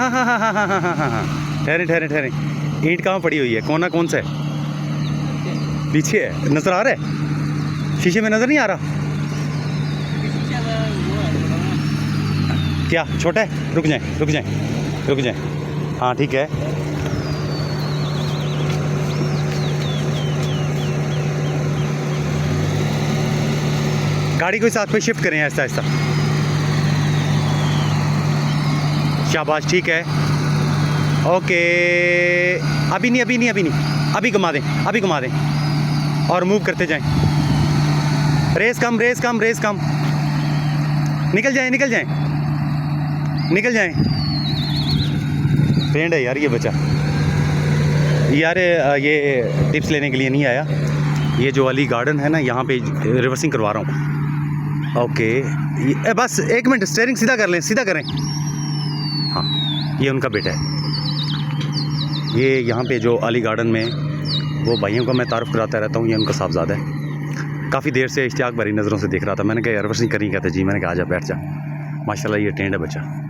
हाँ हाँ हाँ हाँ हाँ हाँ हाँ हाँ हाँ, ठहरे ठहरे ठहरे। ईंट कहाँ पड़ी हुई है? कोना कौन सा है? पीछे है, नज़र आ रहा है? शीशे में नज़र नहीं आ रहा? क्या छोटा है? रुक जाए रुक जाए रुक जाए। हाँ ठीक है। गाड़ी को साथ पे शिफ्ट करें ऐसा ऐसा। शाबाश, ठीक है। ओके, अभी नहीं अभी नहीं अभी नहीं, अभी घुमा दें, अभी घुमा दें और मूव करते जाएं। रेस कम रेस कम रेस कम। निकल जाएं निकल जाएं निकल जाएं। फ्रेंड है यार ये बच्चा यार, ये टिप्स लेने के लिए नहीं आया। ये जो अली गार्डन है ना, यहाँ पे रिवर्सिंग करवा रहा हूँ। ओके बस एक मिनट, स्टीयरिंग सीधा कर लें, सीधा करें। हाँ ये उनका बेटा है। ये यहाँ पे जो अली गार्डन में वो भाइयों का मैं तारुफ कराता रहता हूँ, ये उनका साहबजादा है। काफ़ी देर से इश्तियाक भरी नज़रों से देख रहा था। मैंने कहा रिवर्सिंग करी, कहते जी। मैंने कहा आजा बैठ जा। माशाल्लाह ये ट्रेंड है बच्चा।